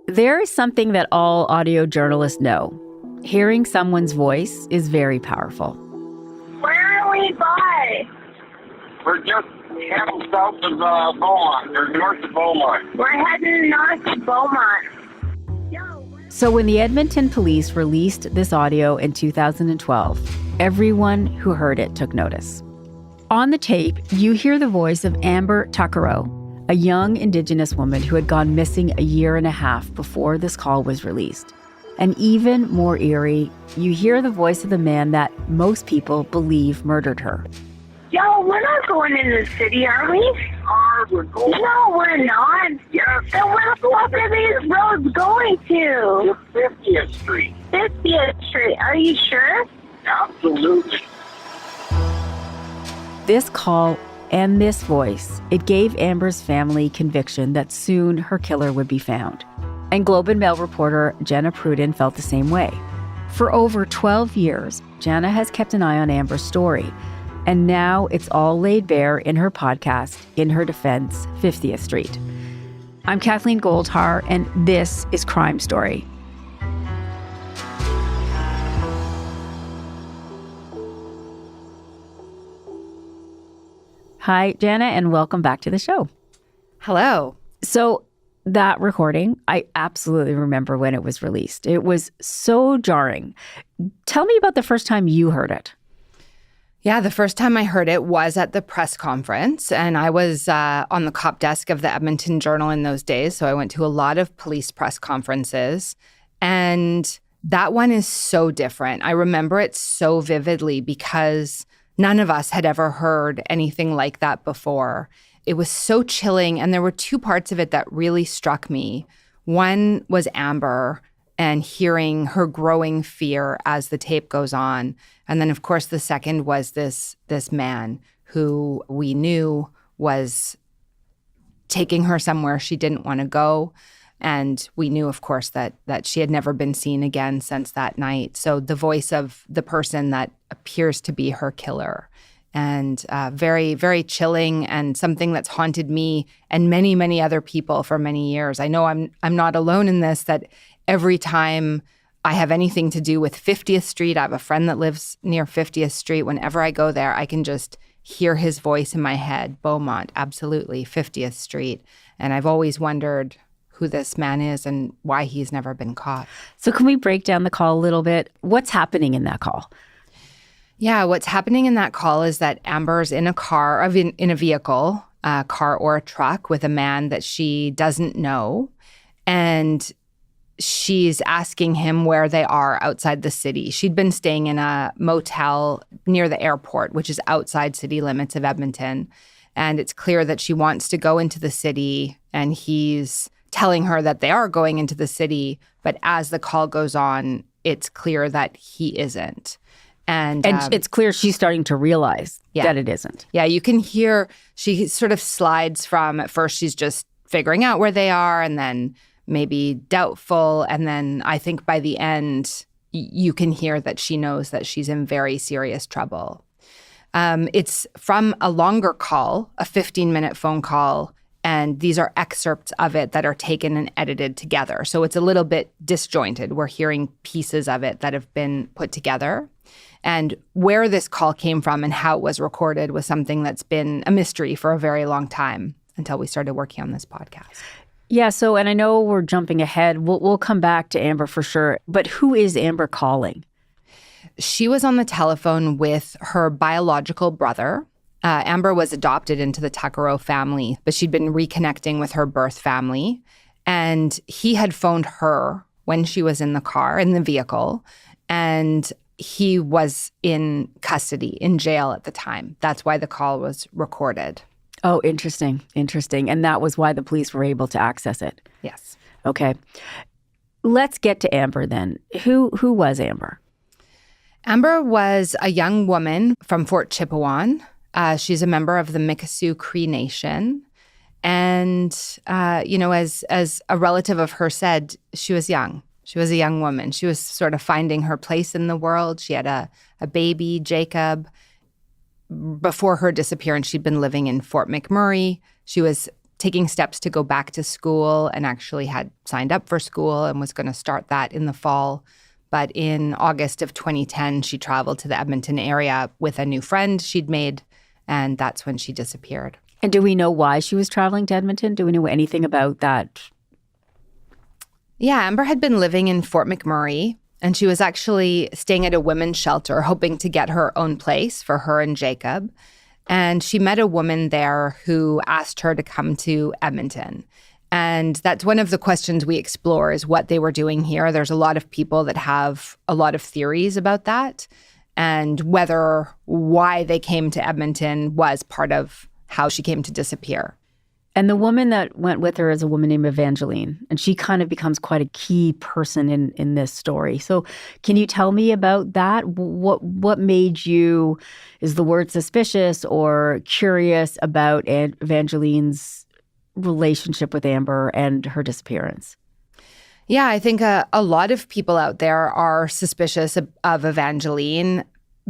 There is something that all audio journalists know. Hearing someone's voice is very powerful. Where are we by? We're just heading south of Beaumont, or north of Beaumont. We're heading north of Beaumont. So when the Edmonton police released this audio in 2012, everyone who heard it took notice. On the tape, you hear the voice of Amber Tuccaro, a young Indigenous woman who had gone missing a year and a half before this call was released. And even more eerie, you hear the voice of the man that most people believe murdered her. Yo, we're not going in the city, are we? We're going. No, we're not. Yes. Then what are these roads going to? 50th Street. 50th Street. Are you sure? Absolutely. This call and this voice, it gave Amber's family conviction that soon her killer would be found. And Globe and Mail reporter Jana Pruden felt the same way. For over 12 years, Jana has kept an eye on Amber's story. And now it's all laid bare in her podcast, In Her Defense, 50th Street. I'm Kathleen Goldhar, and this is Crime Story. Hi, Jana, and welcome back to the show. Hello. So that recording, I absolutely remember when it was released. It was so jarring. Tell me about the first time you heard it. Yeah, the first time I heard it was at the press conference, and I was on the cop desk of the Edmonton Journal in those days, so I went to a lot of police press conferences, and that one is so different. I remember it so vividly because none of us had ever heard anything like that before. It was so chilling, and there were two parts of it that really struck me. One was Amber and hearing her growing fear as the tape goes on. And then, of course, the second was this man who we knew was taking her somewhere she didn't want to go. And we knew, of course, that she had never been seen again since that night. So the voice of the person that appears to be her killer. And very, very chilling, and something that's haunted me and many, many other people for many years. I know I'm not alone in this, that every time I have anything to do with 50th Street, I have a friend that lives near 50th Street. Whenever I go there, I can just hear his voice in my head. Beaumont, absolutely, 50th Street. And I've always wondered who this man is and why he's never been caught. So can we break down the call a little bit? What's happening in that call? Yeah, what's happening in that call is that Amber's in a car, in a vehicle, a car or a truck with a man that she doesn't know. And she's asking him where they are outside the city. She'd been staying in a motel near the airport, which is outside city limits of Edmonton. And it's clear that she wants to go into the city, and he's telling her that they are going into the city. But as the call goes on, it's clear that he isn't. And it's clear she's starting to realize that it isn't. Yeah, you can hear she sort of slides from, at first she's just figuring out where they are, and then maybe doubtful. And then I think by the end, you can hear that she knows that she's in very serious trouble. It's from a longer call, a 15-minute phone call, and these are excerpts of it that are taken and edited together. So it's a little bit disjointed. We're hearing pieces of it that have been put together. And where this call came from and how it was recorded was something that's been a mystery for a very long time until we started working on this podcast. Yeah, so, and I know we're jumping ahead. We'll come back to Amber for sure. But who is Amber calling? She was on the telephone with her biological brother. Amber was adopted into the Tuccaro family, but she'd been reconnecting with her birth family. And he had phoned her when she was in the car, in the vehicle. And he was in custody, in jail at the time. That's why the call was recorded. Oh, interesting. And that was why the police were able to access it. Yes. Okay. Let's get to Amber then. Who was Amber? Amber was a young woman from Fort Chipewyan. She's a member of the Mikisew Cree Nation. And, as a relative of her said, she was young. She was a young woman. She was sort of finding her place in the world. She had a baby, Jacob. Before her disappearance, she'd been living in Fort McMurray. She was taking steps to go back to school and actually had signed up for school and was going to start that in the fall. But in August of 2010, she traveled to the Edmonton area with a new friend she'd made, and that's when she disappeared. And do we know why she was traveling to Edmonton? Do we know anything about that? Yeah, Amber had been living in Fort McMurray, and she was actually staying at a women's shelter, hoping to get her own place for her and Jacob. And she met a woman there who asked her to come to Edmonton. And that's one of the questions we explore, is what they were doing here. There's a lot of people that have a lot of theories about that, and why they came to Edmonton was part of how she came to disappear. And the woman that went with her is a woman named Evangeline, and she kind of becomes quite a key person in this story. So can you tell me about that? What made you, is the word suspicious or curious about Evangeline's relationship with Amber and her disappearance? Yeah, I think a lot of people out there are suspicious of Evangeline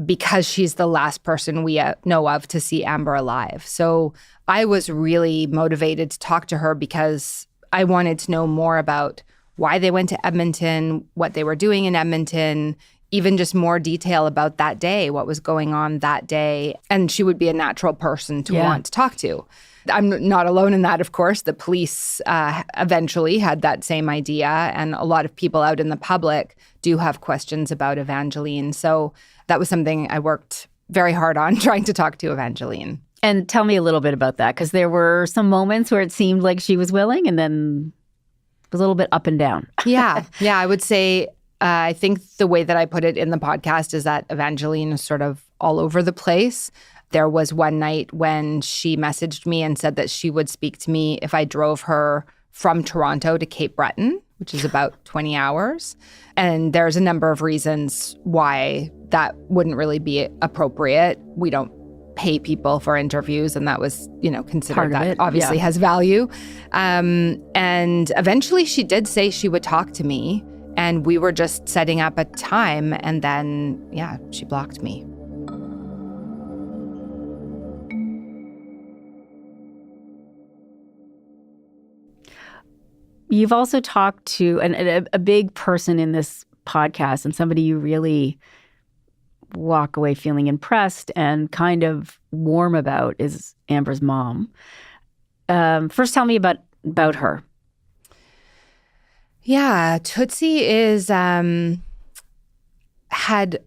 because she's the last person we know of to see Amber alive. So I was really motivated to talk to her because I wanted to know more about why they went to Edmonton, what they were doing in Edmonton, even just more detail about that day, what was going on that day. And she would be a natural person to want to talk to. I'm not alone in that, of course. The police eventually had that same idea, and a lot of people out in the public do have questions about Evangeline. So that was something I worked very hard on, trying to talk to Evangeline. And tell me a little bit about that, because there were some moments where it seemed like she was willing, and then it was a little bit up and down. Yeah, I would say, I think the way that I put it in the podcast is that Evangeline is sort of all over the place. There was one night when she messaged me and said that she would speak to me if I drove her from Toronto to Cape Breton, which is about 20 hours. And there's a number of reasons why that wouldn't really be appropriate. We don't pay people for interviews, and that was, considered that obviously has value. And eventually she did say she would talk to me, and we were just setting up a time, and then, she blocked me. You've also talked to a big person in this podcast, and somebody you really walk away feeling impressed and kind of warm about is Amber's mom. First, tell me about her. Yeah, Tootsie had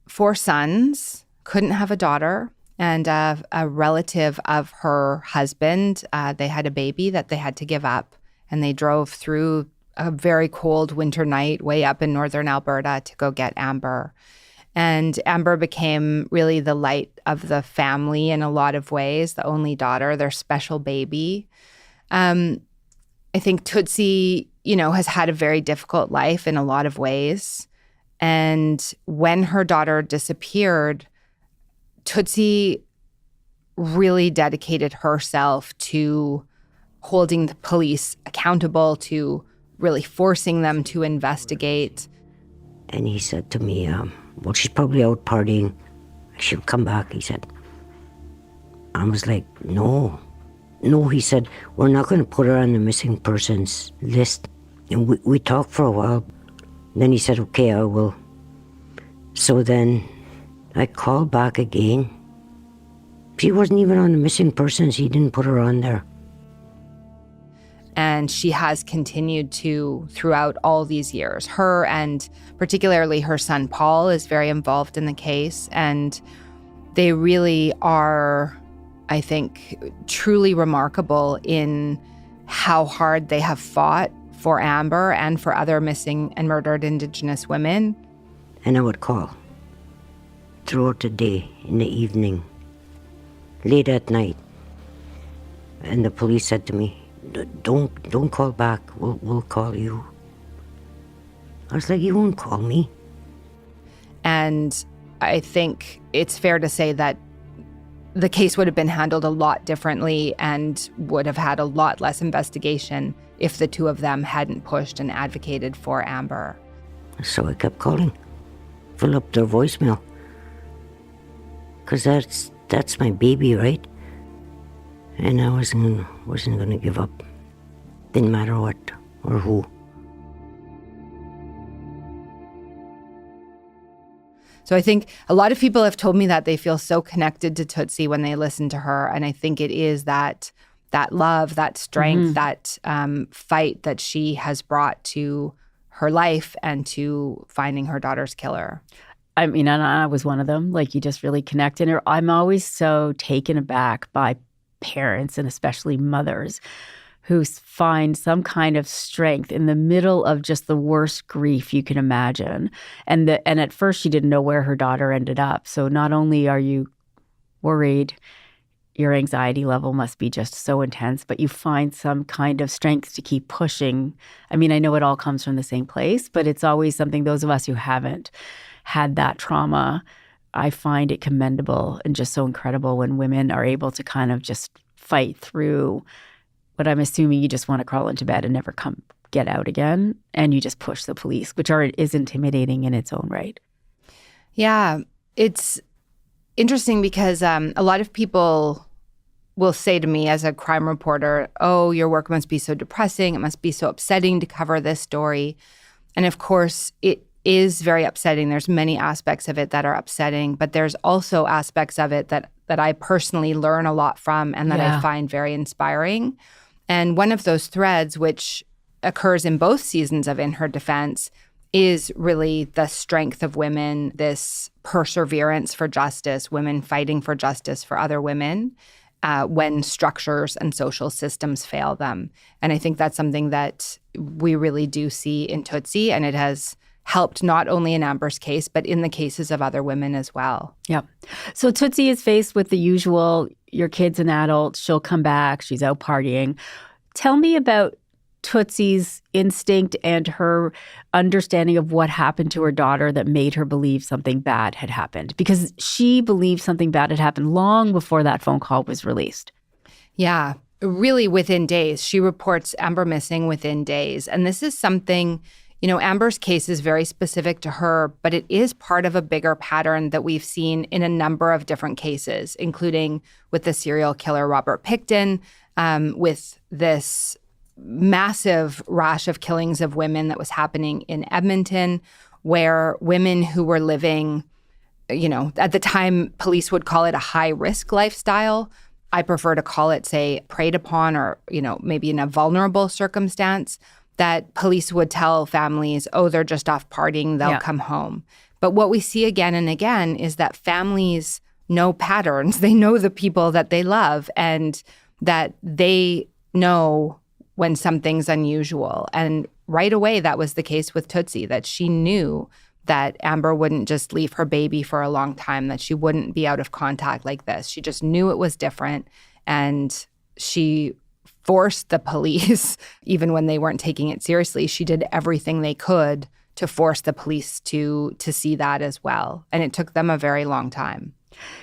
4 sons, couldn't have a daughter, and a relative of her husband, they had a baby that they had to give up. And they drove through a very cold winter night way up in northern Alberta to go get Amber. And Amber became really the light of the family in a lot of ways, the only daughter, their special baby. I think Tootsie, has had a very difficult life in a lot of ways. And when her daughter disappeared, Tootsie really dedicated herself to holding the police accountable, to really forcing them to investigate. And he said to me, well, she's probably out partying. She'll come back, he said. I was like, no, he said, we're not going to put her on the missing persons list. And we talked for a while. Then he said, okay, I will. So then I called back again. She wasn't even on the missing persons. He didn't put her on there. And she has continued to throughout all these years. Her and particularly her son Paul is very involved in the case. And they really are, I think, truly remarkable in how hard they have fought for Amber and for other missing and murdered Indigenous women. And I would call throughout the day, in the evening, late at night. And the police said to me, don't call back, we'll call you. I was like, you won't call me. And I think it's fair to say that the case would have been handled a lot differently and would have had a lot less investigation if the two of them hadn't pushed and advocated for Amber. So I kept calling, fill up their voicemail. Because that's my baby, right? And I wasn't going to give up. Didn't matter what or who. So I think a lot of people have told me that they feel so connected to Tootsie when they listen to her. And I think it is that love, that strength, that fight that she has brought to her life and to finding her daughter's killer. I mean, and I was one of them. Like, you just really connect. And I'm always so taken aback by parents, and especially mothers, who find some kind of strength in the middle of just the worst grief you can imagine. And at first she didn't know where her daughter ended up. So not only are you worried, your anxiety level must be just so intense, but you find some kind of strength to keep pushing. I mean, I know it all comes from the same place, but it's always something, those of us who haven't had that trauma, I find it commendable and just so incredible when women are able to kind of just fight through what I'm assuming you just want to crawl into bed and never get out again, and you just push the police, which is intimidating in its own right. Yeah, it's interesting because a lot of people will say to me as a crime reporter, oh, your work must be so depressing. It must be so upsetting to cover this story. And of course, it is very upsetting. There's many aspects of it that are upsetting, but there's also aspects of it that I personally learn a lot from and that I find very inspiring. And one of those threads, which occurs in both seasons of In Her Defense, is really the strength of women, this perseverance for justice, women fighting for justice for other women when structures and social systems fail them. And I think that's something that we really do see in Tootsie, and it has helped not only in Amber's case, but in the cases of other women as well. Yeah. So Tootsie is faced with the usual, your kid's an adult, she'll come back, she's out partying. Tell me about Tootsie's instinct and her understanding of what happened to her daughter that made her believe something bad had happened. Because she believed something bad had happened long before that phone call was released. Yeah, really within days. She reports Amber missing within days. And this is something, Amber's case is very specific to her, but it is part of a bigger pattern that we've seen in a number of different cases, including with the serial killer Robert Pickton, with this massive rash of killings of women that was happening in Edmonton, where women who were living, at the time, police would call it a high-risk lifestyle. I prefer to call it, say, preyed upon or, maybe in a vulnerable circumstance, that police would tell families, oh, they're just off partying, they'll come home. But what we see again and again is that families know patterns. They know the people that they love and that they know when something's unusual. And right away, that was the case with Tootsie, that she knew that Amber wouldn't just leave her baby for a long time, that she wouldn't be out of contact like this. She just knew it was different. And she forced the police, even when they weren't taking it seriously, she did everything they could to force the police to see that as well. And it took them a very long time.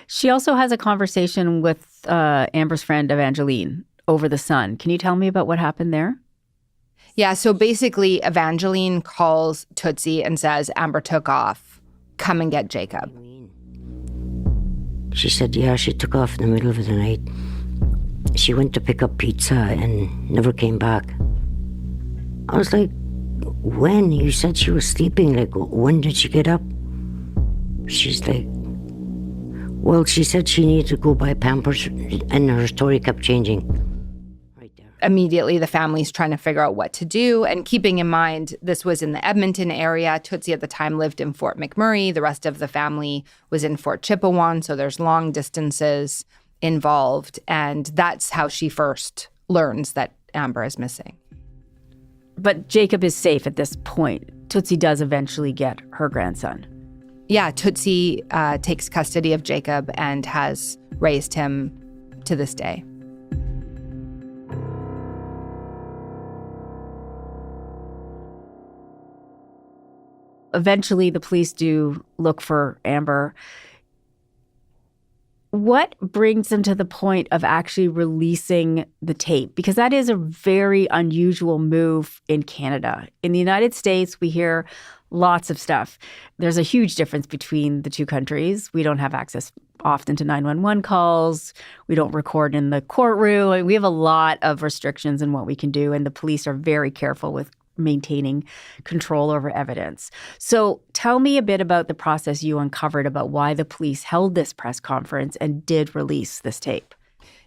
She also has a conversation with Amber's friend Evangeline over the son. Can you tell me about what happened there? Yeah, so basically Evangeline calls Tootsie and says, Amber took off. Come and get Jacob. She said, yeah, she took off in the middle of the night. She went to pick up pizza and never came back. I was like, when? You said she was sleeping. Like, when did she get up? She's like, well, she said she needed to go buy Pampers, and her story kept changing. Right there. Immediately, the family's trying to figure out what to do. And keeping in mind, this was in the Edmonton area. Tootsie at the time lived in Fort McMurray. The rest of the family was in Fort Chipewyan. So there's long distances involved. And that's how she first learns that Amber is missing. But Jacob is safe at this point. Tootsie does eventually get her grandson. Yeah, Tootsie takes custody of Jacob and has raised him to this day. Eventually, the police do look for Amber. What brings them to the point of actually releasing the tape? Because that is a very unusual move in Canada. In the United States, we hear lots of stuff. There's a huge difference between the two countries. We don't have access, often to 911 calls. We don't record in the courtroom. We have a lot of restrictions in what we can do, and the police are very careful with maintaining control over evidence. So tell me a bit about the process you uncovered about why the police held this press conference and did release this tape.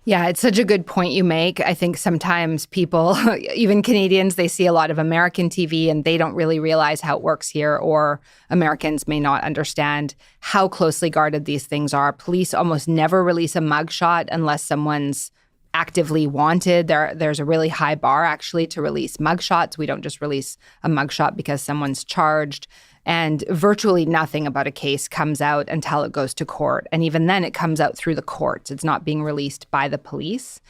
Yeah, it's such a good point you make. I think sometimes people, even Canadians, they see a lot of American TV and they don't really realize how it works here, or Americans may not understand how closely guarded these things are. Police almost never release a mugshot unless someone's actively wanted. There's a really high bar, actually, to release mugshots. We don't just release a mugshot because someone's charged. And virtually nothing about a case comes out until it goes to court. And even then, it comes out through the courts. It's not being released by the police.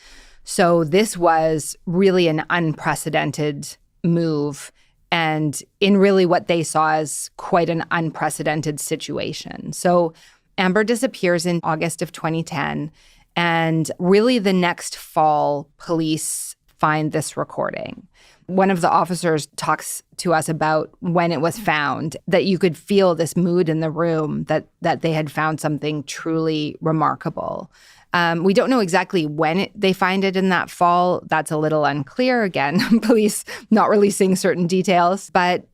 So this was really an unprecedented move, and in really what they saw as quite an unprecedented situation. So Amber disappears in August of 2010. And really the next fall, police find this recording. One of the officers talks to us about when it was found, that you could feel this mood in the room, that they had found something truly remarkable. We don't know exactly when they find it in that fall. That's a little unclear. Again, police not releasing certain details. But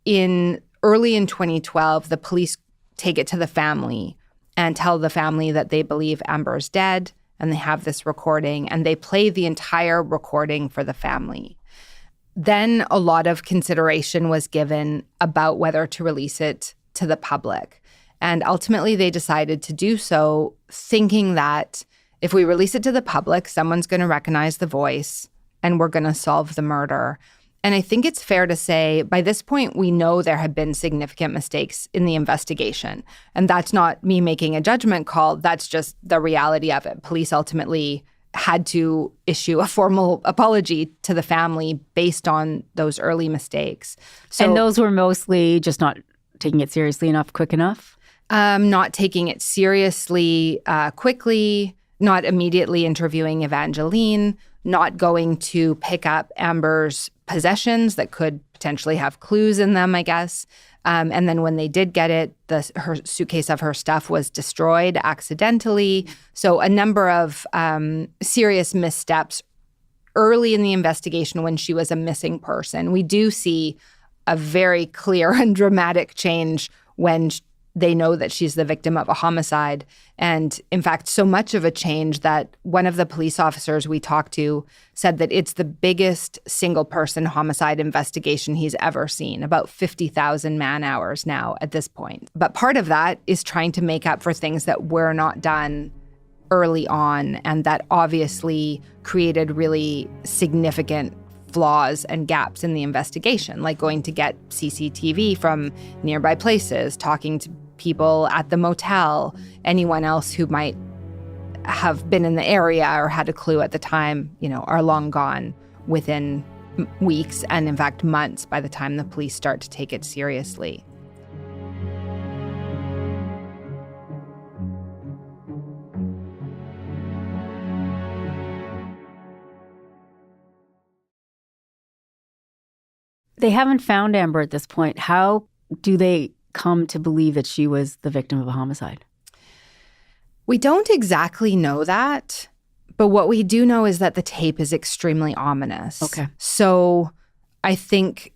early in 2012, the police take it to the family and tell the family that they believe Amber's dead, and they have this recording, and they play the entire recording for the family. Then a lot of consideration was given about whether to release it to the public. And ultimately, they decided to do so, thinking that if we release it to the public, someone's going to recognize the voice and we're going to solve the murder. And I think it's fair to say, by this point, we know there had been significant mistakes in the investigation. And that's not me making a judgment call. That's just the reality of it. Police ultimately had to issue a formal apology to the family based on those early mistakes. And those were mostly just not taking it seriously enough, quick enough? Not taking it seriously quickly, not immediately interviewing Evangeline, not going to pick up Amber's possessions that could potentially have clues in them, I guess. And then when they did get it, her suitcase of her stuff was destroyed accidentally. So a number of serious missteps early in the investigation when she was a missing person. We do see a very clear and dramatic change when they know that she's the victim of a homicide. And in fact, so much of a change that one of the police officers we talked to said that it's the biggest single-person homicide investigation he's ever seen, about 50,000 man-hours now at this point. But part of that is trying to make up for things that were not done early on, and that obviously created really significant flaws and gaps in the investigation, like going to get CCTV from nearby places, talking to people at the motel, anyone else who might have been in the area or had a clue at the time, are long gone within weeks and, in fact, months by the time the police start to take it seriously. They haven't found Amber at this point. How do they come to believe that she was the victim of a homicide? We don't exactly know that, but what we do know is that the tape is extremely ominous. Okay. So I think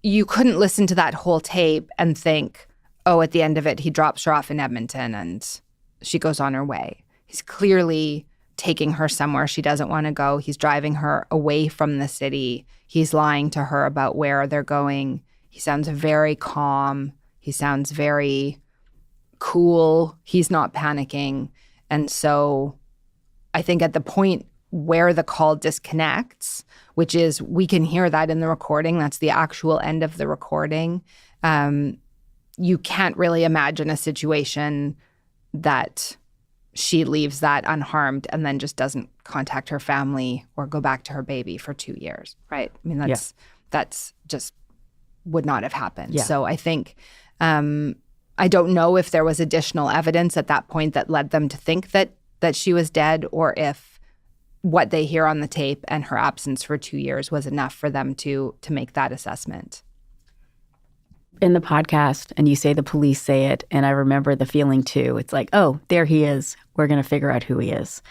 you couldn't listen to that whole tape and think, oh, at the end of it, he drops her off in Edmonton and she goes on her way. He's clearly taking her somewhere she doesn't want to go. He's driving her away from the city. He's lying to her about where they're going. He sounds very calm. He sounds very cool. He's not panicking. And so I think at the point where the call disconnects, which is we can hear that in the recording, that's the actual end of the recording, you can't really imagine a situation that she leaves that unharmed and then just doesn't contact her family or go back to her baby for 2 years, right? I mean, that's just would not have happened. Yeah. So I think I don't know if there was additional evidence at that point that led them to think that she was dead, or if what they hear on the tape and her absence for 2 years was enough for them to make that assessment. in the podcast and you say the police say it, and I remember the feeling too. It's like, oh, there he is. We're going to figure out who he is.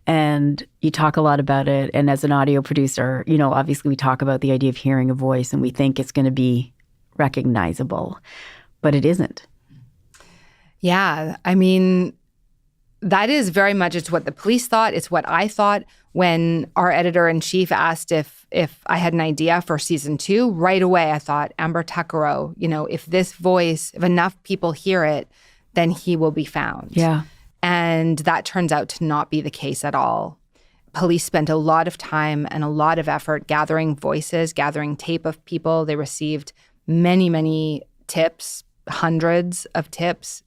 And you talk a lot about it. And as an audio producer, obviously we talk about the idea of hearing a voice and we think it's going to be recognizable, but it isn't. Yeah. I mean, that is very much, it's what the police thought. It's what I thought when our editor-in-chief asked if I had an idea for season 2. Right away, I thought, Amber Tuccaro, if this voice, if enough people hear it, then he will be found. Yeah. And that turns out to not be the case at all. Police spent a lot of time and a lot of effort gathering voices, gathering tape of people. They received many, many tips, hundreds of tips.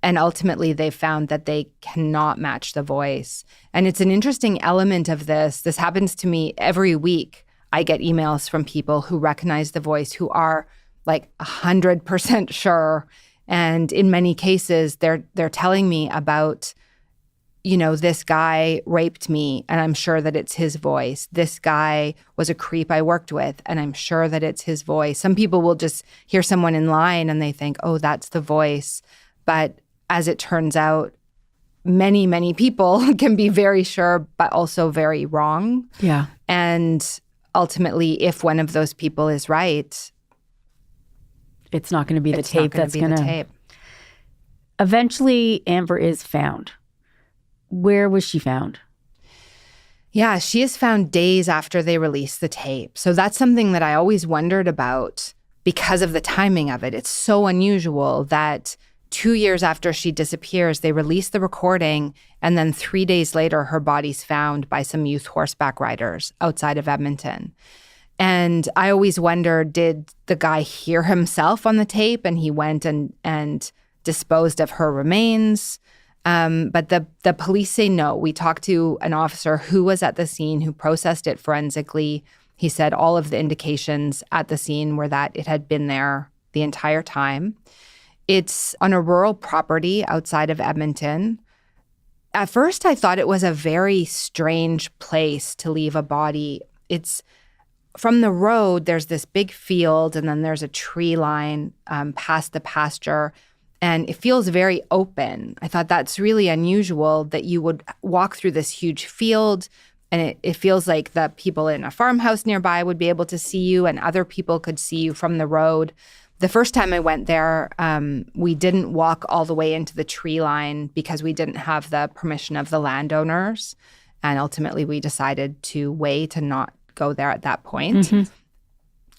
And ultimately, they found that they cannot match the voice. And it's an interesting element of this. This happens to me every week. I get emails from people who recognize the voice, who are like 100% sure. And in many cases, they're telling me about, this guy raped me, and I'm sure that it's his voice. This guy was a creep I worked with, and I'm sure that it's his voice. Some people will just hear someone in line and they think, oh, that's the voice. But as it turns out, many, many people can be very sure, but also very wrong. Yeah. And ultimately, if one of those people is right, it's not going to be the tape that's going to... tape. Eventually, Amber is found. Where was she found? Yeah, she is found days after they released the tape. So that's something that I always wondered about because of the timing of it. It's so unusual that 2 years after she disappears, they release the recording, and then 3 days later, her body's found by some youth horseback riders outside of Edmonton. And I always wondered, did the guy hear himself on the tape and he went and disposed of her remains? But the police say no. We talked to an officer who was at the scene, who processed it forensically. He said all of the indications at the scene were that it had been there the entire time. It's on a rural property outside of Edmonton. At first, I thought it was a very strange place to leave a body. It's from the road, there's this big field, and then there's a tree line past the pasture, and it feels very open. I thought that's really unusual that you would walk through this huge field, and it feels like the people in a farmhouse nearby would be able to see you, and other people could see you from the road. The first time I went there, we didn't walk all the way into the tree line because we didn't have the permission of the landowners. And ultimately, we decided to wait and not go there at that point. Mm-hmm.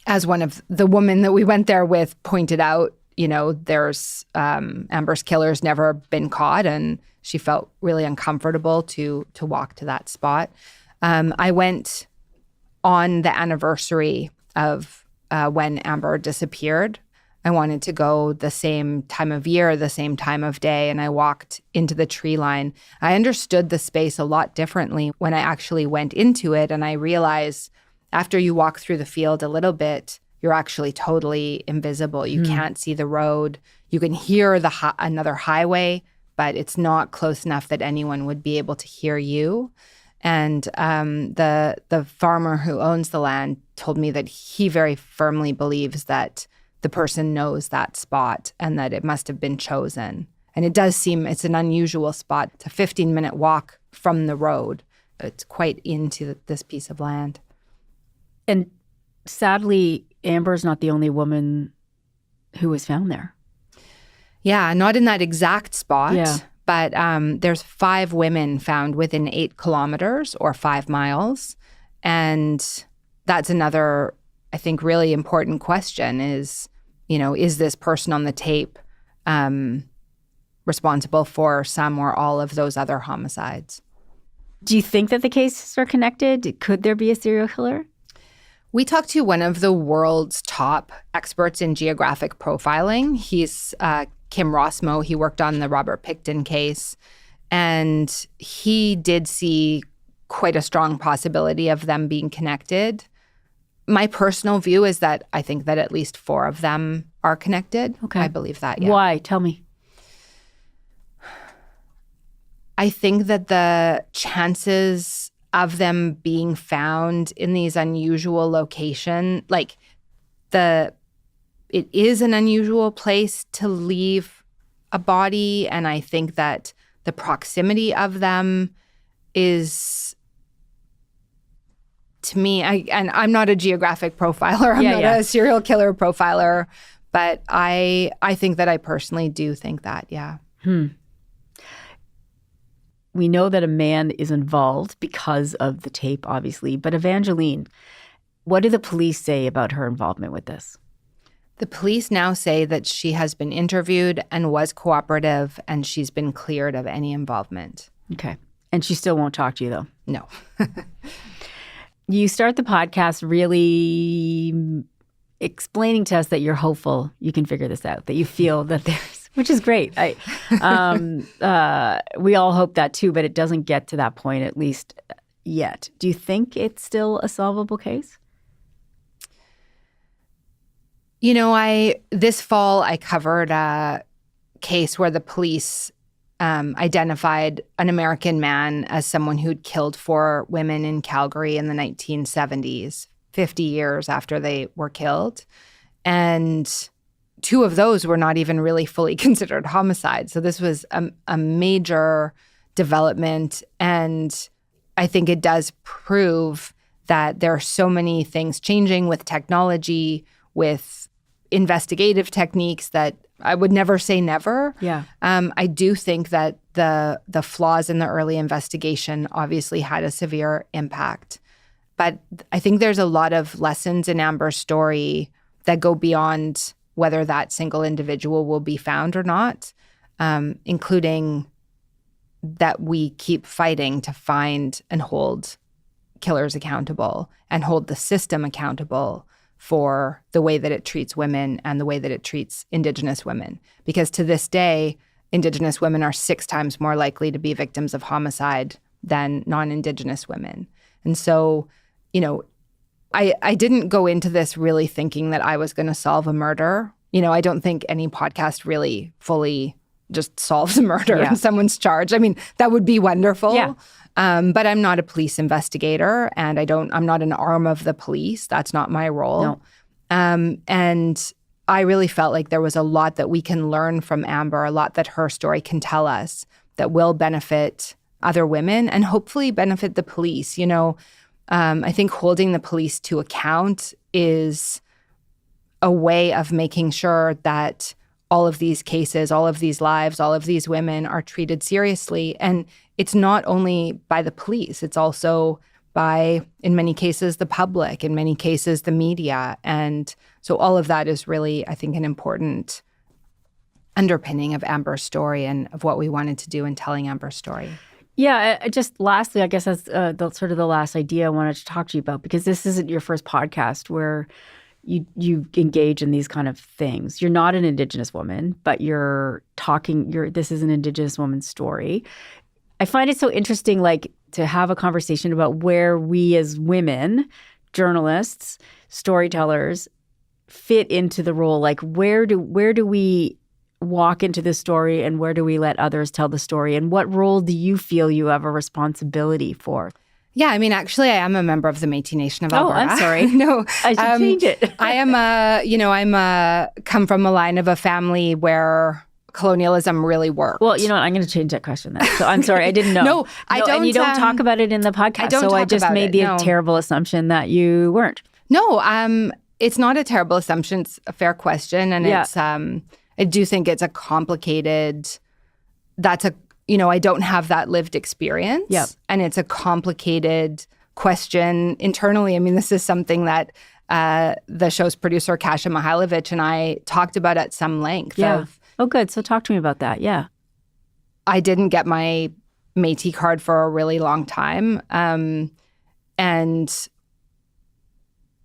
As one of the women that we went there with pointed out, there's Amber's killer's never been caught, and she felt really uncomfortable to walk to that spot. I went on the anniversary of when Amber disappeared. I wanted to go the same time of year, the same time of day, and I walked into the tree line. I understood the space a lot differently when I actually went into it, and I realized after you walk through the field a little bit, you're actually totally invisible. You can't see the road. You can hear another highway, but it's not close enough that anyone would be able to hear you. And the farmer who owns the land told me that he very firmly believes that the person knows that spot and that it must have been chosen. And it does seem it's an unusual spot. It's a 15-minute walk from the road. It's quite into this piece of land. And sadly, Amber's not the only woman who was found there. Yeah, not in that exact spot. Yeah. But there's 5 women found within 8 kilometers or 5 miles. And that's another, I think, really important question is, is this person on the tape responsible for some or all of those other homicides? Do you think that the cases are connected? Could there be a serial killer? We talked to one of the world's top experts in geographic profiling. He's Kim Rossmo. He worked on the Robert Pickton case, and he did see quite a strong possibility of them being connected. My personal view is that I think that at least 4 of them are connected. Okay. I believe that, yeah. Why? Tell me. I think that the chances of them being found in these unusual locations, like the it is an unusual place to leave a body. And I think that the proximity of them is, to me, and I'm not a geographic profiler. I'm not a serial killer profiler. But I think that I personally do think that, yeah. We know that a man is involved because of the tape, obviously. But Evangeline, what do the police say about her involvement with this? The police now say that she has been interviewed and was cooperative, and she's been cleared of any involvement. Okay. And she still won't talk to you, though? No. You start the podcast really explaining to us that you're hopeful you can figure this out, that you feel that there's, which is great. We all hope that too, but it doesn't get to that point, at least yet. Do you think it's still a solvable case? You know, this fall I covered a case where the police identified an American man as someone who'd killed 4 women in Calgary in the 1970s, 50 years after they were killed. And 2 of those were not even really fully considered homicide. So this was a major development. And I think it does prove that there are so many things changing with technology, with investigative techniques, that I would never say never. Yeah. I do think that the flaws in the early investigation obviously had a severe impact. But I think there's a lot of lessons in Amber's story that go beyond whether that single individual will be found or not, including that we keep fighting to find and hold killers accountable and hold the system accountable for the way that it treats women and the way that it treats Indigenous women. Because to this day, Indigenous women are 6 times more likely to be victims of homicide than non-Indigenous women. And so, you know, I didn't go into this really thinking that I was going to solve a murder. You know, I don't think any podcast really fully just solves a murder and someone's charged. I mean, that would be wonderful. Yeah. But I'm not a police investigator, and I'm not an arm of the police. That's not my role. No. And I really felt like there was a lot that we can learn from Amber, a lot that her story can tell us that will benefit other women and hopefully benefit the police. You know, I think holding the police to account is a way of making sure that all of these cases, all of these lives, all of these women are treated seriously. And it's not only by the police, it's also by, in many cases, the public, in many cases, the media. And so all of that is really, I think, an important underpinning of Amber's story and of what we wanted to do in telling Amber's story. Yeah, just lastly, I guess that's the last idea I wanted to talk to you about, because this isn't your first podcast where you engage in these kind of things. You're not an Indigenous woman, but this is an Indigenous woman's story. I find it so interesting, like, to have a conversation about where we as women, journalists, storytellers, fit into the role. Like, where do we walk into this story, and where do we let others tell the story? And what role do you feel you have a responsibility for? Yeah, I mean, actually, I am a member of the Métis Nation of Alberta. Oh, I'm sorry. No, I should change it. I'm come from a line of a family where colonialism really worked. Well, you know what? I'm going to change that question then. So I'm sorry, I didn't know. No, I don't. And you don't talk about it in the podcast. So I just made the terrible assumption that you weren't. No, it's not a terrible assumption. It's a fair question, and it's I do think it's a complicated. I don't have that lived experience. Yep. And it's a complicated question internally. I mean, this is something that the show's producer, Kasia Mihailovich, and I talked about at some length. Yeah. Oh, good. So talk to me about that. Yeah. I didn't get my Métis card for a really long time. And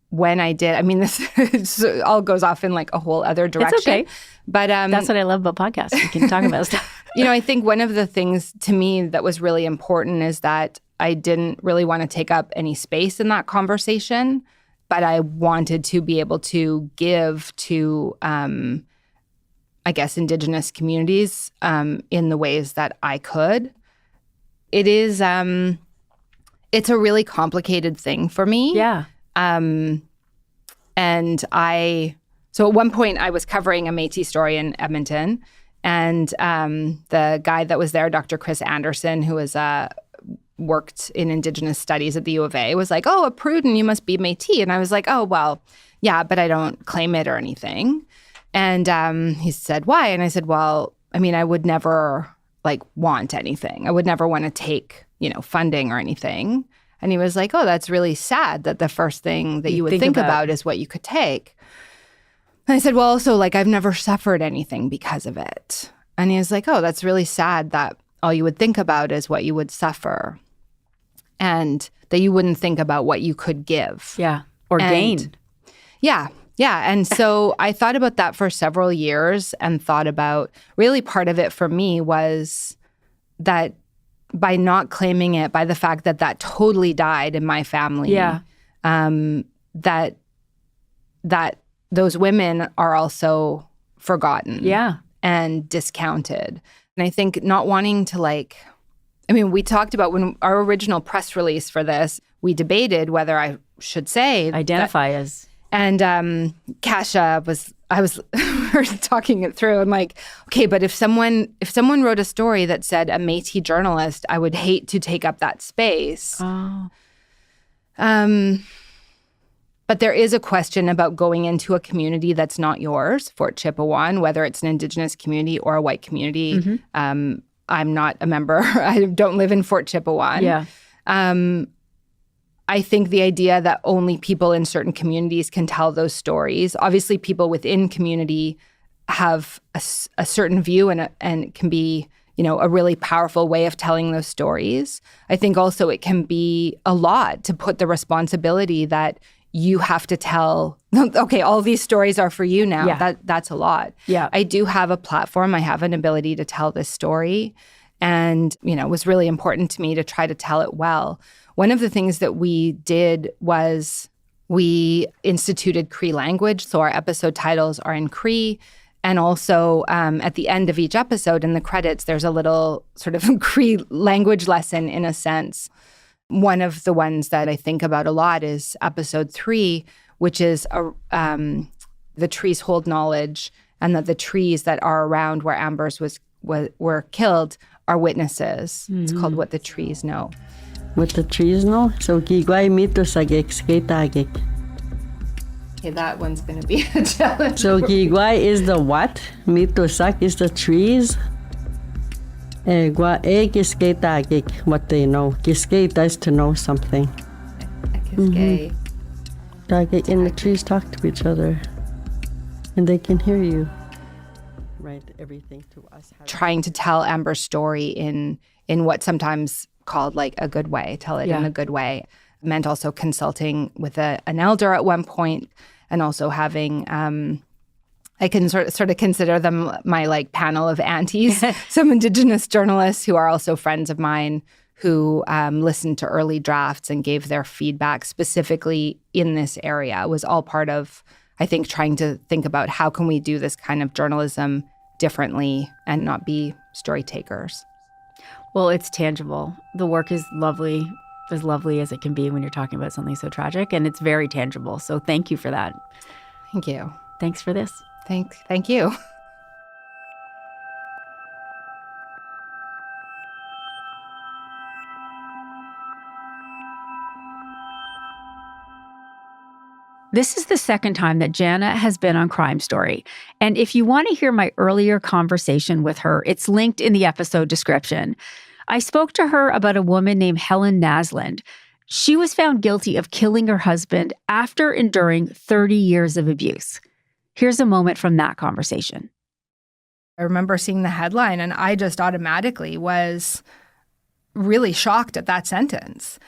when I did, I mean, this all goes off in like a whole other direction. It's okay. But that's what I love about podcasts. You can talk about stuff. You know, I think one of the things to me that was really important is that I didn't really want to take up any space in that conversation, but I wanted to be able to give to, I guess, Indigenous communities in the ways that I could. It is, it's a really complicated thing for me. Yeah. And I So at one point, I was covering a Métis story in Edmonton, and the guy that was there, Dr. Chris Anderson, who was worked in Indigenous studies at the U of A, was like, "Oh, a Pruden, you must be Métis." And I was like, "Oh, well, yeah, but I don't claim it or anything." And he said, "Why?" And I said, "Well, I mean, I would never want anything. I would never want to take, funding or anything." And he was like, "Oh, that's really sad that the first thing that you would think about is what you could take." And I said, "Well, also, I've never suffered anything because of it." And he was like, "Oh, that's really sad that all you would think about is what you would suffer and that you wouldn't think about what you could give." Yeah. Or gain. Yeah. Yeah. And so I thought about that for several years and thought about really part of it for me was that by not claiming it, by the fact that that totally died in my family, that those women are also forgotten and discounted. And I think not wanting to we talked about when our original press release for this, we debated whether I should say identify as. And Kasha we were talking it through and okay, but if someone wrote a story that said a Métis journalist, I would hate to take up that space. Oh. But there is a question about going into a community that's not yours, Fort Chipewyan, whether it's an Indigenous community or a white community. Mm-hmm. I'm not a member. I don't live in Fort Chipewyan. Yeah. I think the idea that only people in certain communities can tell those stories. Obviously, people within community have a certain view and it can be, a really powerful way of telling those stories. I think also it can be a lot to put the responsibility that you have to tell, okay, all these stories are for you now. Yeah. That's a lot. Yeah. I do have a platform. I have an ability to tell this story. And, it was really important to me to try to tell it well. One of the things that we did was we instituted Cree language. So our episode titles are in Cree. And also at the end of each episode in the credits, there's a little sort of Cree language lesson in a sense. One of the ones that I think about a lot is episode 3, which is the trees hold knowledge, and that the trees that are around where Amber's were killed are witnesses. Mm-hmm. It's called What the Trees Know. What the trees know? So gigwai mito sagek sketagek. Okay, that one's going to be a challenge. So gigwai is the what? Mito sak is the trees. Gwa gisketagek, what they know. Gisketa is to know something. Giskei. Dagek, and the trees talk to each other. And they can hear you. Write everything to us. Trying to tell Amber's story in what's sometimes called a good way, tell it in a good way. It meant also consulting with an elder at one point, and also having I can sort of consider them my panel of aunties, some Indigenous journalists who are also friends of mine who listened to early drafts and gave their feedback specifically in this area. It was all part of, I think, trying to think about how can we do this kind of journalism differently and not be story takers. Well, it's tangible. The work is lovely, as lovely as it can be when you're talking about something so tragic, and it's very tangible. So thank you for that. Thank you. Thanks for this. Thank you. This is the second time that Jana has been on Crime Story. And if you want to hear my earlier conversation with her, it's linked in the episode description. I spoke to her about a woman named Helen Naslund. She was found guilty of killing her husband after enduring 30 years of abuse. Here's a moment from that conversation. I remember seeing the headline, and I just automatically was really shocked at that sentence.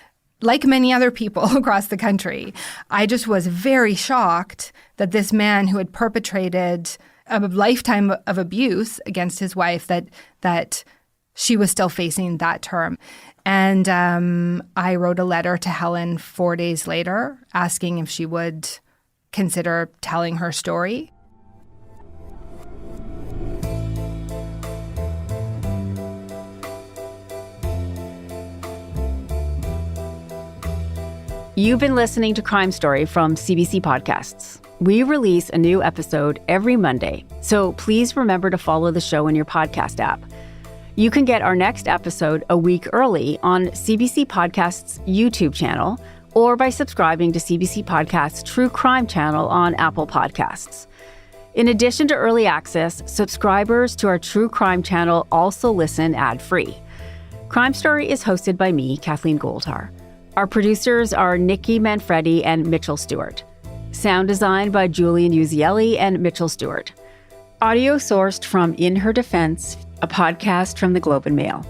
Like many other people across the country, I just was very shocked that this man who had perpetrated a lifetime of abuse against his wife, that she was still facing that term. And I wrote a letter to Helen 4 days later asking if she would consider telling her story. You've been listening to Crime Story from CBC Podcasts. We release a new episode every Monday, so please remember to follow the show in your podcast app. You can get our next episode a week early on CBC Podcast's YouTube channel or by subscribing to CBC Podcast's True Crime channel on Apple Podcasts. In addition to early access, subscribers to our True Crime channel also listen ad-free. Crime Story is hosted by me, Kathleen Goldhar. Our producers are Nikki Manfredi and Mitchell Stewart. Sound design by Julian Uzielli and Mitchell Stewart. Audio sourced from In Her Defense, a podcast from the Globe and Mail.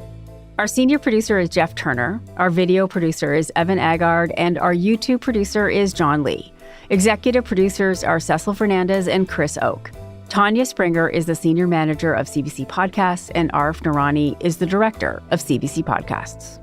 Our senior producer is Jeff Turner. Our video producer is Evan Agard, and our YouTube producer is John Lee. Executive producers are Cecil Fernandez and Chris Oak. Tanya Springer is the senior manager of CBC Podcasts, and Arif Noorani is the director of CBC Podcasts.